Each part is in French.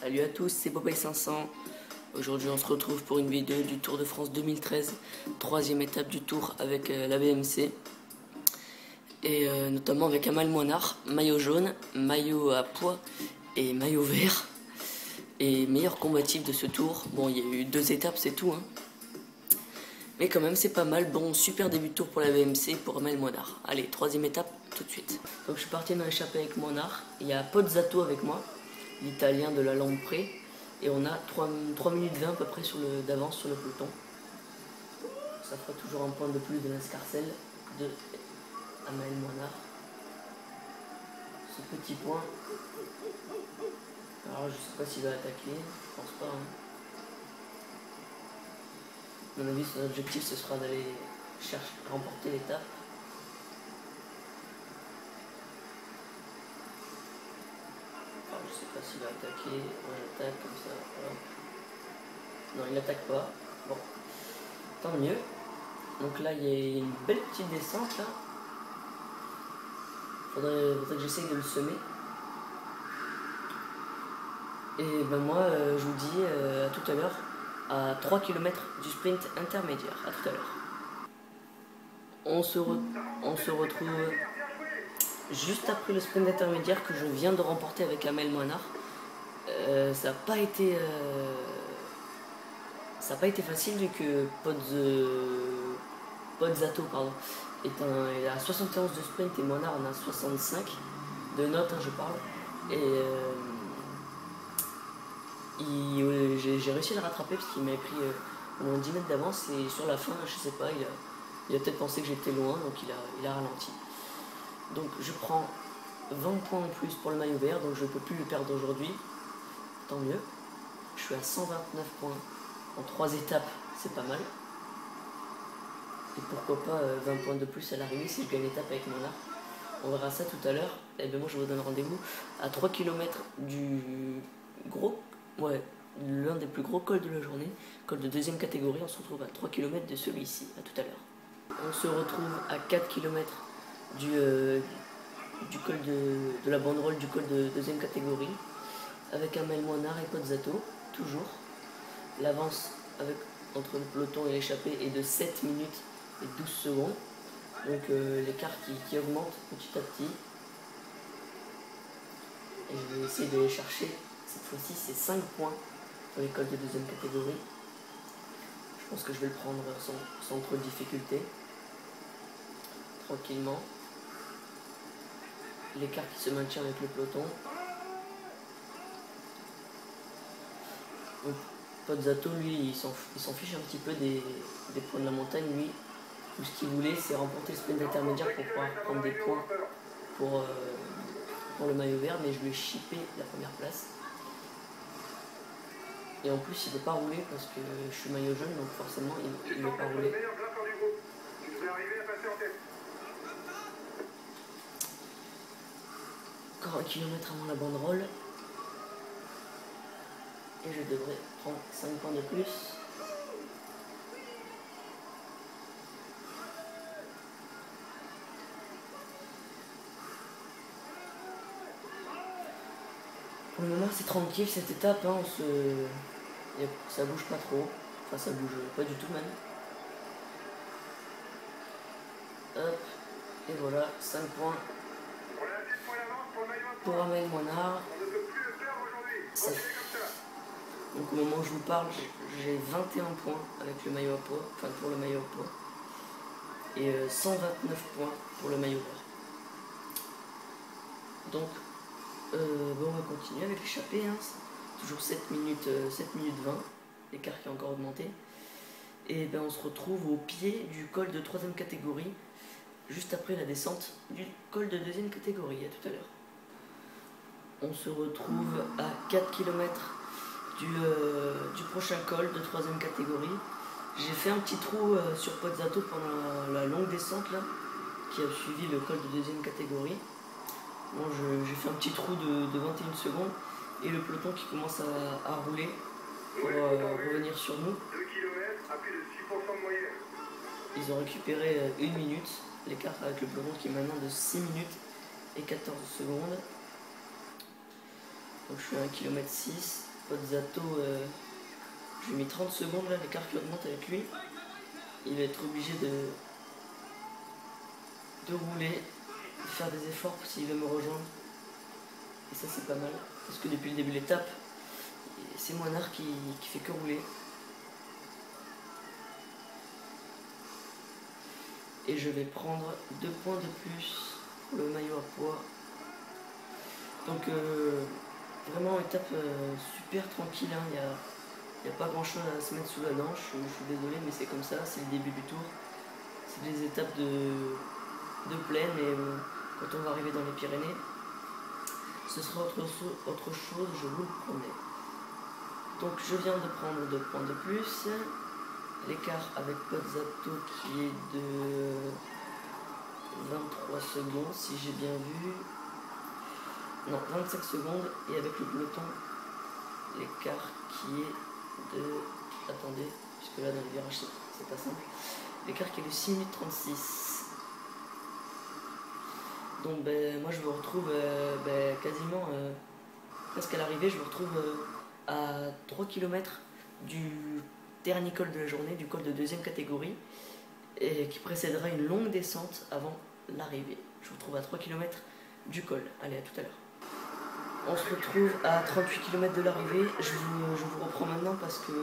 Salut à tous, c'est Popeye500. Aujourd'hui on se retrouve pour une vidéo du Tour de France 2013, troisième étape du Tour avec la BMC. Et notamment avec Amal Moinard, maillot jaune, maillot à pois et maillot vert. Et meilleur combatif de ce tour. Bon, il y a eu 2 étapes, c'est tout, hein. Mais quand même, c'est pas mal. Bon, super début de tour pour la BMC, pour Amal Moinard. Allez, troisième étape, tout de suite. Donc je suis parti dans l'échappée avec Moinard. Il y a Pozzato avec moi, l'italien de la Lampré. Et on a 3 minutes 20 à peu près d'avance sur le peloton. Ça fera toujours un point de plus de l'escarcelle de Amal Moinard. Ce petit point. Alors je sais pas s'il va attaquer, je pense pas, hein. À mon avis, son objectif ce sera d'aller remporter l'étape. Alors, je sais pas s'il va attaquer. Ouais, il attaque comme ça. Voilà. Non, il n'attaque pas. Bon, tant mieux. Donc là, il y a une belle petite descente là. Faudrait que j'essaye de le semer. Et ben moi, je vous dis à tout à l'heure, à 3 km du sprint intermédiaire. À tout à l'heure. On se retrouve juste après le sprint intermédiaire que je viens de remporter avec Amal Moinard. Ça n'a pas été facile vu que Pozzato est à 71 de sprint et Moinard en a 65 de notes, hein, je parle. Et j'ai réussi à le rattraper parce qu'il m'avait pris au moins 10 mètres d'avance et sur la fin, je sais pas, il a peut-être pensé que j'étais loin, donc il a ralenti. Donc je prends 20 points en plus pour le maillot vert, donc je ne peux plus le perdre aujourd'hui. Tant mieux. Je suis à 129 points en 3 étapes, c'est pas mal. Et pourquoi pas 20 points de plus à l'arrivée si je gagne l'étape avec Moinard. On verra ça tout à l'heure. Et bien moi je vous donne rendez-vous à 3 km du l'un des plus gros cols de la journée, col de 2e catégorie. On se retrouve à 3 km de celui-ci. À tout à l'heure. On se retrouve à 4 km du col de la banderole du col de 2e catégorie avec Amal Moinard et Pozzato, toujours. L'avance entre le peloton et l'échappée est de 7 minutes et 12 secondes. Donc l'écart qui augmente petit à petit. Et je vais essayer de les chercher. Cette fois-ci, c'est 5 points pour les cols de 2e catégorie. Je pense que je vais le prendre sans trop de difficulté. Tranquillement. L'écart qui se maintient avec le peloton. Donc, Pozzato, lui, il s'en fiche un petit peu des points de la montagne. Lui, tout ce qu'il voulait, c'est remporter le sprint intermédiaire pour pouvoir prendre des points pour le maillot vert, mais je lui ai chippé la première place. Et en plus, il ne veut pas rouler parce que je suis maillot jaune, donc forcément, il ne veut pas rouler. Encore 1 km avant la banderole. Et je devrais prendre 5 points de plus. Pour le moment, c'est tranquille cette étape, hein, ça bouge pas trop. Enfin, ça bouge pas du tout même. Hop, et voilà, 5 points pour Amal Moinard. Donc au moment où je vous parle, j'ai 21 points avec le maillot à pois, enfin pour le maillot à pois, et 129 points pour le maillot vert. Donc on va continuer avec l'échappée, hein. Toujours 7 minutes 20, l'écart qui a encore augmenté. Et ben on se retrouve au pied du col de 3e catégorie, juste après la descente du col de 2e catégorie. À tout à l'heure. On se retrouve à 4 km du prochain col de 3e catégorie. J'ai fait un petit trou sur Pozzato pendant la longue descente là, qui a suivi le col de 2e catégorie. Bon, j'ai fait un petit trou de 21 secondes et le peloton qui commence à rouler pour revenir sur nous. 2 km à plus de 6% de moyenne. Ils ont récupéré 1 minute, l'écart avec le peloton qui est maintenant de 6 minutes et 14 secondes. Donc je suis à 1 km 6. Pozzato, je lui ai mis 30 secondes là, l'écart qui augmente avec lui. Il va être obligé de rouler, de faire des efforts s'il veut me rejoindre. Et ça c'est pas mal, parce que depuis le début de l'étape, c'est Moinard qui fait que rouler. Et je vais prendre 2 points de plus pour le maillot à pois. Donc vraiment étape super tranquille, hein. Il n'y a pas grand chose à se mettre sous la dent, je suis désolé mais c'est comme ça, c'est le début du tour. C'est des étapes de plaine et quand on va arriver dans les Pyrénées, ce sera autre chose, je vous le promets. Donc je viens de prendre 2 points de plus. L'écart avec Pozzato qui est de 23 secondes si j'ai bien vu. Non, 25 secondes. Et avec le peloton, l'écart qui est de... Attendez, puisque là dans le virage c'est pas simple. L'écart qui est de 6 minutes 36. Donc ben, moi je me retrouve quasiment presque à l'arrivée. Je me retrouve à 3 km du dernier col de la journée, du col de 2e catégorie, et qui précédera une longue descente avant l'arrivée. Je vous retrouve à 3 km du col. Allez, à tout à l'heure. On se retrouve à 38 km de l'arrivée. Je vous reprends maintenant parce que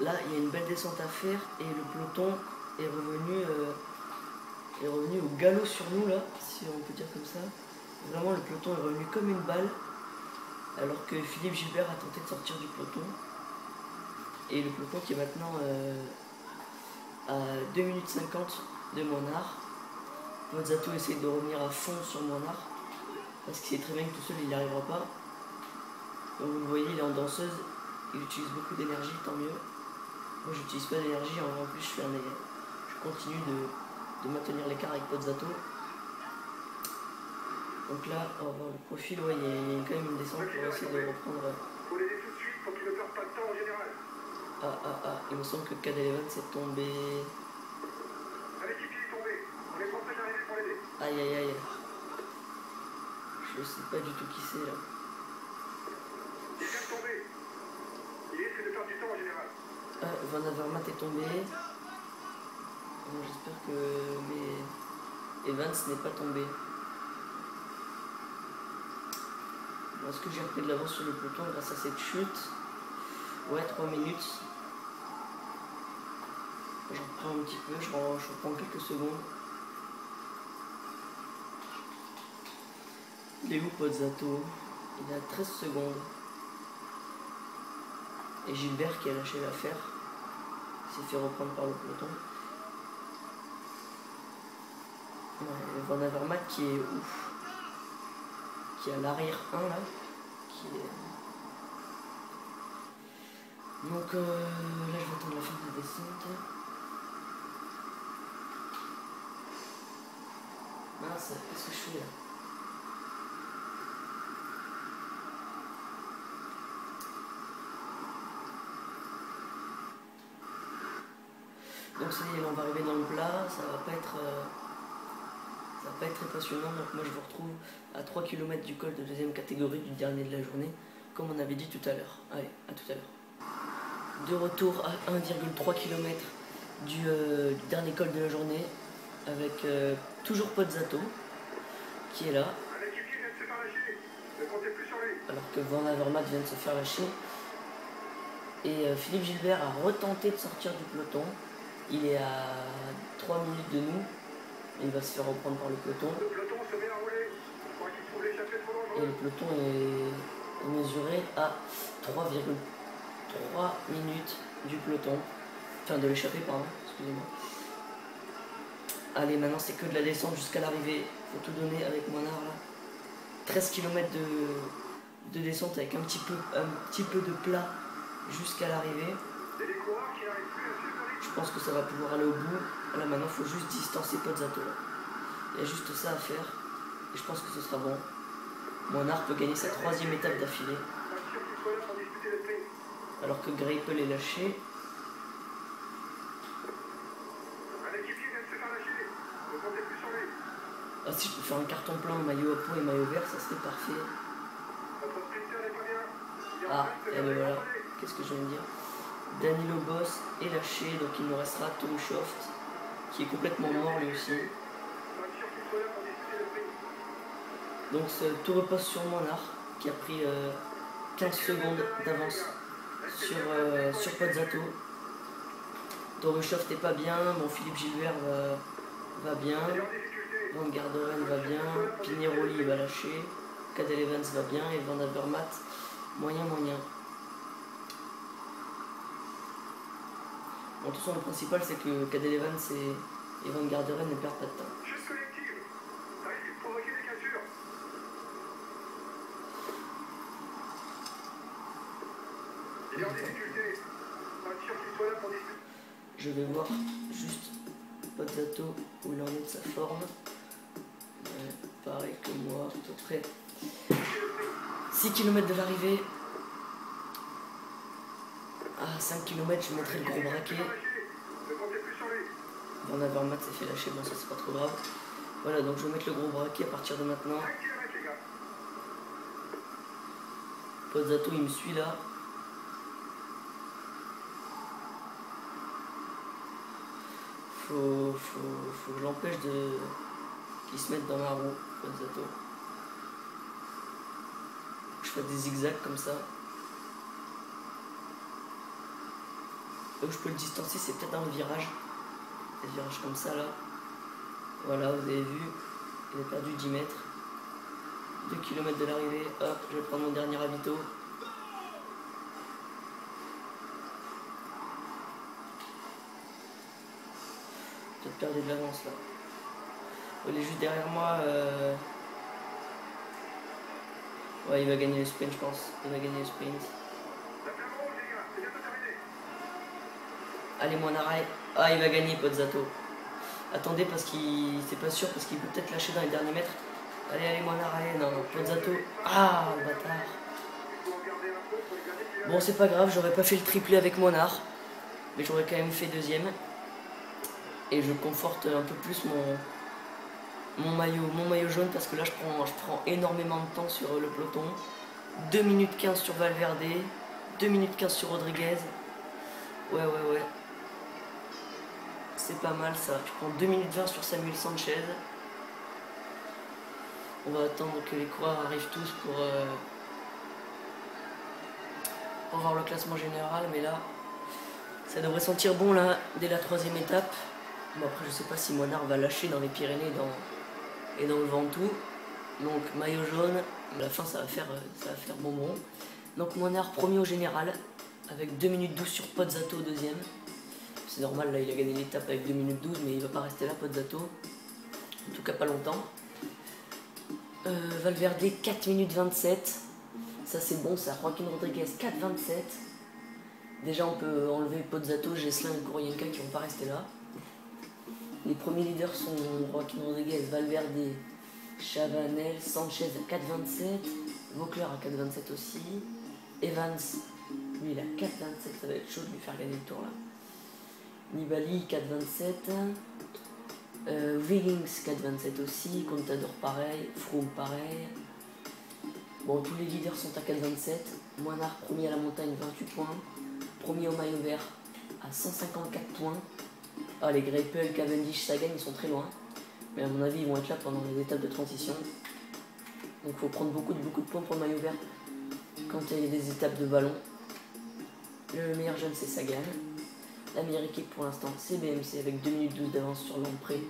là, il y a une belle descente à faire et le peloton est revenu au galop sur nous, là, si on peut dire comme ça. Vraiment, le peloton est revenu comme une balle, alors que Philippe Gilbert a tenté de sortir du peloton. Et le peloton qui est maintenant à 2 minutes 50 de Moinard. Pozzato essaie de revenir à fond sur Moinard parce qu'il sait très bien que tout seul il n'y arrivera pas. Donc vous le voyez, il est en danseuse, il utilise beaucoup d'énergie, tant mieux. Moi j'utilise pas d'énergie, en plus je continue de maintenir l'écart avec Pozzato. Donc là, on va voir le profil, ouais, il y a quand même une descente pour essayer de reprendre. Faut l'aider tout de suite pour qu'il ne perde pas de temps en général. Il me semble que Cadel Evans est tombé. Avec qui est tombé. On est pas prêt d'arriver pour l'aider. Aïe. Je sais pas du tout qui c'est là. Il vient de tomber. Il risque de perdre du temps en général. Van Avermaet est tombé. Bon, j'espère que Evans n'est pas tombé. Bon, est-ce que j'ai repris de l'avance sur le peloton grâce à cette chute? Ouais, 3 minutes. J'en reprends un petit peu, je reprends quelques secondes. Il est où Pozzato? Il a 13 secondes. Et Gilbert qui a lâché l'affaire s'est fait reprendre par le peloton. Ouais, Van Avermaet qui est ouf. Qui est à l'arrière 1 là. Qui est... Donc là je vais attendre la fin de la descente. Mince, qu'est-ce que je fais là? Donc ça y est, là on va arriver dans le plat, ça va pas être très passionnant. Donc moi je vous retrouve à 3 km du col de 2e catégorie du dernier de la journée, comme on avait dit tout à l'heure. Allez, à tout à l'heure. De retour à 1,3 km du dernier col de la journée, avec toujours Pozzato qui est là. Avec qui vient de se faire lâcher. Ne comptez plus sur lui. Alors que Van Avermaet vient de se faire lâcher. Et Philippe Gilbert a retenté de sortir du peloton. Il est à 3 minutes de nous. Il va se faire reprendre par le peloton. Le peloton se met à rouler. Je crois qu'il trouve l'échappée trop Et dangereuse. le peloton est mesuré à 3,3 minutes du peloton. Enfin de l'échappée, pardon, excusez-moi. Allez, maintenant c'est que de la descente jusqu'à l'arrivée. Faut tout donner avec Moinard là. 13 km de descente avec un petit peu de plat jusqu'à l'arrivée. Et les coureurs qui n'arrivent plus à suivre le rythme. Je pense que ça va pouvoir aller au bout. Là maintenant il faut juste distancer Pozzato. Il y a juste ça à faire. Et je pense que ce sera bon. Moinard peut gagner sa 3e étape d'affilée. Pas sûr qu'il soit là pour disputer le sprint. Alors que Greipel est lâché. Avec qui vient de se faire lâcher. Ne comptez plus sur lui. Ah, si je peux faire un carton plein, maillot à pois et maillot vert, ça serait parfait. Notre sprinter n'est pas bien. Il Ah, et ben voilà, qu'est-ce que je viens de dire? Danilo Boss est lâché, donc il nous restera Tomushoft, qui est complètement mort lui aussi. Donc tout repose sur Monar, qui a pris 15 secondes d'avance sur Pozzato. Tomushoft n'est pas bien, bon Philippe Gilbert va bien, Van Garderen va bien, Pineroli va lâcher, Cadel Evans va bien et Van Avermaet moyen. Bon, de toute façon, le principal c'est que Cadel Evans et Van Garderen ne perdent pas de temps. Juste collective, ça risque de provoquer des cassures. Il est en difficulté. Pas sûr qu'il soit là pour discuter. Je vais voir juste Pozzato où il en est de sa forme. Pareil que moi, à peu près. 6 km de l'arrivée. À 5 km, je mettrai le gros braquet. Ne comptez plus sur lui. Van Avermaet s'est fait lâcher, bon ça c'est pas trop grave. Voilà, donc je vais mettre le gros braquet à partir de maintenant. 5 km les gars. Pozzato il me suit là. Faut que je l'empêche de qu'il se mette dans ma roue, Pozzato. Je fais des zigzags comme ça. Là où je peux le distancer, c'est peut-être dans le virage. Des virages comme ça là. Voilà, vous avez vu, il a perdu 10 mètres. 2 km de l'arrivée, hop, je vais prendre mon dernier ravito. Peut-être perdu de l'avance là. Il est juste derrière moi. Ouais, il va gagner le sprint, je pense. Il va gagner le sprint. La flamme rouge les gars, c'est bientôt terminé. Allez, mon arrêt. Ah, il va gagner, Pozzato. Attendez, parce qu'il. C'est pas sûr, parce qu'il peut peut-être lâcher dans les derniers mètres. Allez, mon arrêt. Non, Pozzato. Ah, le bâtard. Il faut en garder un peu pour les derniers kilomètres. Bon, c'est pas grave, j'aurais pas fait le triplé avec Monar. Mais j'aurais quand même fait deuxième. Et je conforte un peu plus mon maillot jaune, parce que là je prends énormément de temps sur le peloton. 2 minutes 15 sur Valverde, 2 minutes 15 sur Rodriguez. Ouais. C'est pas mal ça. Je prends 2 minutes 20 sur Samuel Sanchez. On va attendre que les coureurs arrivent tous pour voir le classement général. Mais là, ça devrait sentir bon là, dès la 3e étape. Bon, après, je sais pas si Monar va lâcher dans les Pyrénées et dans le Ventoux. Donc, maillot jaune. À la fin, ça va faire bonbon. Donc, Monar premier au général, avec 2 minutes 12 sur Pozzato deuxième. C'est normal, là, il a gagné l'étape avec 2 minutes 12, mais il va pas rester là, Pozzato. En tout cas, pas longtemps. Valverde, 4 minutes 27. Ça, c'est bon, ça. Joaquin Rodriguez, 4,27. Déjà, on peut enlever Pozzato, Geslin et Kourienka qui vont pas rester là. Les premiers leaders sont Joaquin Rodriguez, Valverde, Chavanel, Sanchez à 4,27, Vaucler à 4,27 aussi, Evans, lui il a 4,27, ça va être chaud de lui faire gagner le tour là. Nibali 4,27, Wiggins 4,27 aussi, Contador pareil, Froome pareil. Bon, tous les leaders sont à 4,27, Moinard premier à la montagne 28 points, premier au maillot vert à 154 points. Ah, les Greipel, Cavendish, Sagan, ils sont très loin. Mais à mon avis, ils vont être là pendant les étapes de transition. Donc il faut prendre beaucoup de points pour le maillot vert quand il y a des étapes de ballon. Le meilleur jeune, c'est Sagan. La meilleure équipe pour l'instant, c'est BMC avec 2 minutes 12 d'avance sur Lompré.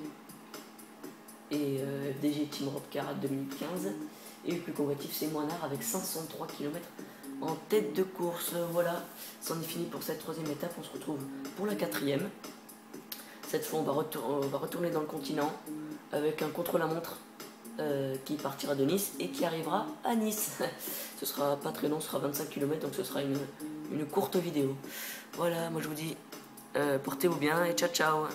Et FDG Team Robcar à 2 minutes 15. Et le plus combatif, c'est Moinard avec 503 km en tête de course. Voilà, c'en est fini pour cette 3e étape. On se retrouve pour la 4e. Cette fois, on va retourner dans le continent avec un contre-la-montre qui partira de Nice et qui arrivera à Nice. Ce sera pas très long, ce sera 25 km, donc ce sera une courte vidéo. Voilà, moi je vous dis, portez-vous bien et ciao ciao.